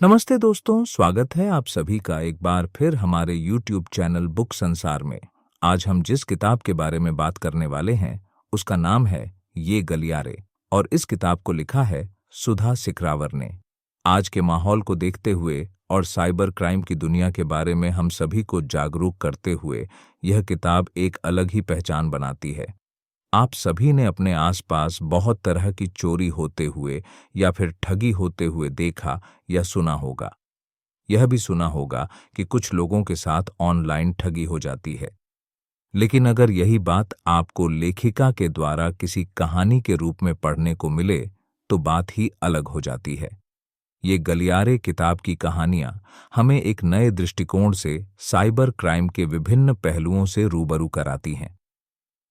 नमस्ते दोस्तों, स्वागत है आप सभी का एक बार फिर हमारे YouTube चैनल बुक संसार में। आज हम जिस किताब के बारे में बात करने वाले हैं उसका नाम है ये गलियारे और इस किताब को लिखा है सुधा सिकरावर ने। आज के माहौल को देखते हुए और साइबर क्राइम की दुनिया के बारे में हम सभी को जागरूक करते हुए यह किताब एक अलग ही पहचान बनाती है। आप सभी ने अपने आसपास बहुत तरह की चोरी होते हुए या फिर ठगी होते हुए देखा या सुना होगा। यह भी सुना होगा कि कुछ लोगों के साथ ऑनलाइन ठगी हो जाती है। लेकिन अगर यही बात आपको लेखिका के द्वारा किसी कहानी के रूप में पढ़ने को मिले तो बात ही अलग हो जाती है। ये गलियारे किताब की कहानियां हमें एक नए दृष्टिकोण से साइबर क्राइम के विभिन्न पहलुओं से रूबरू कराती हैं।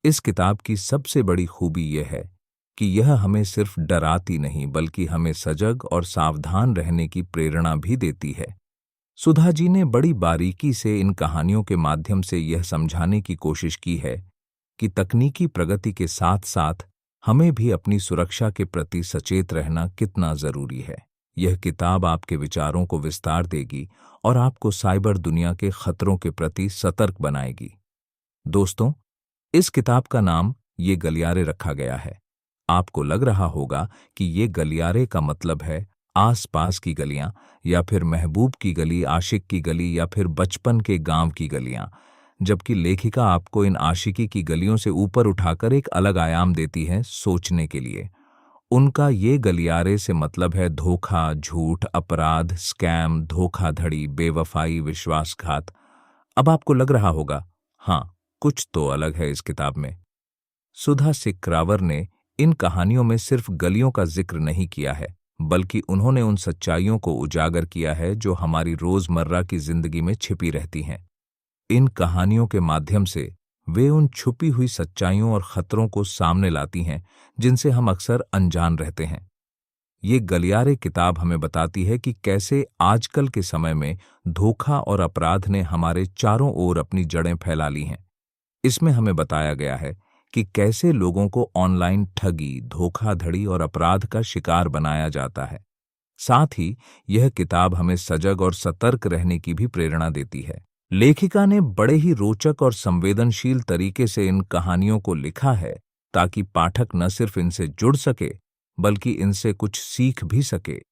इस किताब की सबसे बड़ी खूबी यह है कि यह हमें सिर्फ डराती नहीं बल्कि हमें सजग और सावधान रहने की प्रेरणा भी देती है। सुधा जी ने बड़ी बारीकी से इन कहानियों के माध्यम से यह समझाने की कोशिश की है कि तकनीकी प्रगति के साथ साथ हमें भी अपनी सुरक्षा के प्रति सचेत रहना कितना जरूरी है। यह किताब आपके विचारों को विस्तार देगी और आपको साइबर दुनिया के खतरों के प्रति सतर्क बनाएगी। दोस्तों, इस किताब का नाम ये गलियारे रखा गया है। आपको लग रहा होगा कि ये गलियारे का मतलब है आस-पास की गलियां या फिर महबूब की गली, आशिक की गली या फिर बचपन के गांव की गलियां, जबकि लेखिका आपको इन आशिकी की गलियों से ऊपर उठाकर एक अलग आयाम देती है सोचने के लिए। उनका ये गलियारे से मतलब है धोखा, झूठ, अपराध, स्कैम, धोखाधड़ी, बेवफाई, विश्वासघात। अब आपको लग रहा होगा, हाँ, कुछ तो अलग है इस किताब में। सुधा सिकरावर ने इन कहानियों में सिर्फ गलियों का जिक्र नहीं किया है, बल्कि उन्होंने उन सच्चाइयों को उजागर किया है जो हमारी रोजमर्रा की जिंदगी में छिपी रहती हैं। इन कहानियों के माध्यम से वे उन छुपी हुई सच्चाइयों और खतरों को सामने लाती हैं जिनसे हम अक्सर अनजान रहते हैं। ये गलियारे किताब हमें बताती है कि कैसे आजकल के समय में धोखा और अपराध ने हमारे चारों ओर अपनी जड़ें फैला ली हैं। इसमें हमें बताया गया है कि कैसे लोगों को ऑनलाइन ठगी, धोखाधड़ी और अपराध का शिकार बनाया जाता है। साथ ही यह किताब हमें सजग और सतर्क रहने की भी प्रेरणा देती है। लेखिका ने बड़े ही रोचक और संवेदनशील तरीके से इन कहानियों को लिखा है ताकि पाठक न सिर्फ इनसे जुड़ सके बल्कि इनसे कुछ सीख भी सके।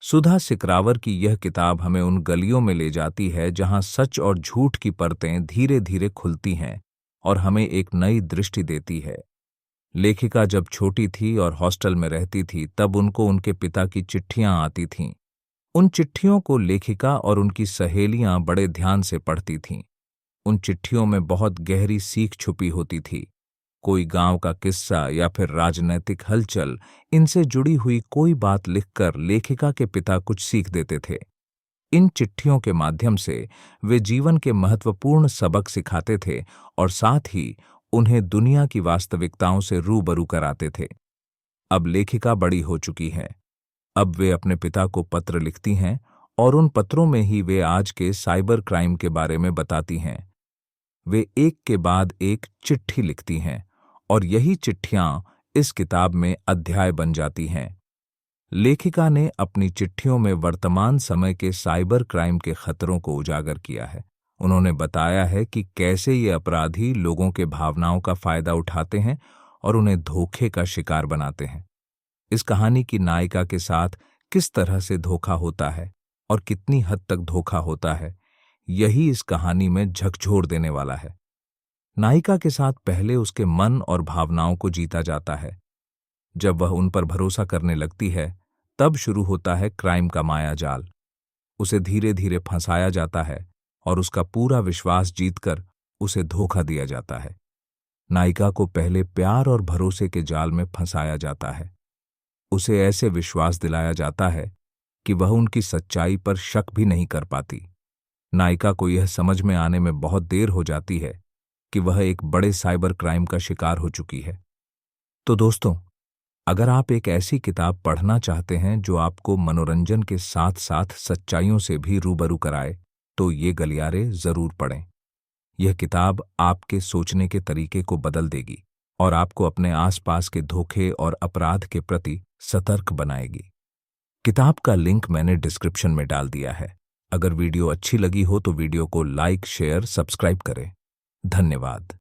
सुधा सिकरावर की यह किताब हमें उन गलियों में ले जाती है जहां सच और झूठ की परतें धीरे धीरे खुलती हैं और हमें एक नई दृष्टि देती है। लेखिका जब छोटी थी और हॉस्टल में रहती थी तब उनको उनके पिता की चिट्ठियां आती थीं। उन चिट्ठियों को लेखिका और उनकी सहेलियां बड़े ध्यान से पढ़ती थीं। उन चिट्ठियों में बहुत गहरी सीख छुपी होती थी। कोई गांव का किस्सा या फिर राजनैतिक हलचल, इनसे जुड़ी हुई कोई बात लिखकर लेखिका के पिता कुछ सीख देते थे। इन चिट्ठियों के माध्यम से वे जीवन के महत्वपूर्ण सबक सिखाते थे और साथ ही उन्हें दुनिया की वास्तविकताओं से रूबरू कराते थे। अब लेखिका बड़ी हो चुकी हैं। अब वे अपने पिता को पत्र लिखती हैं और उन पत्रों में ही वे आज के साइबर क्राइम के बारे में बताती हैं। वे एक के बाद एक चिट्ठी लिखती हैं और यही चिट्ठियां इस किताब में अध्याय बन जाती हैं। लेखिका ने अपनी चिट्ठियों में वर्तमान समय के साइबर क्राइम के खतरों को उजागर किया है। उन्होंने बताया है कि कैसे ये अपराधी लोगों के भावनाओं का फायदा उठाते हैं और उन्हें धोखे का शिकार बनाते हैं। इस कहानी की नायिका के साथ किस तरह से धोखा होता है और कितनी हद तक धोखा होता है, यही इस कहानी में झकझोर देने वाला है। नायिका के साथ पहले उसके मन और भावनाओं को जीता जाता है। जब वह उन पर भरोसा करने लगती है तब शुरू होता है क्राइम का मायाजाल। उसे धीरे धीरे फंसाया जाता है और उसका पूरा विश्वास जीतकर उसे धोखा दिया जाता है। नायिका को पहले प्यार और भरोसे के जाल में फंसाया जाता है। उसे ऐसे विश्वास दिलाया जाता है कि वह उनकी सच्चाई पर शक भी नहीं कर पाती। नायिका को यह समझ में आने में बहुत देर हो जाती है कि वह एक बड़े साइबर क्राइम का शिकार हो चुकी है। तो दोस्तों, अगर आप एक ऐसी किताब पढ़ना चाहते हैं जो आपको मनोरंजन के साथ साथ सच्चाइयों से भी रूबरू कराए, तो ये गलियारे जरूर पढ़ें। यह किताब आपके सोचने के तरीके को बदल देगी और आपको अपने आसपास के धोखे और अपराध के प्रति सतर्क बनाएगी। किताब का लिंक मैंने डिस्क्रिप्शन में डाल दिया है। अगर वीडियो अच्छी लगी हो तो वीडियो को लाइक, शेयर, सब्सक्राइब करें। धन्यवाद।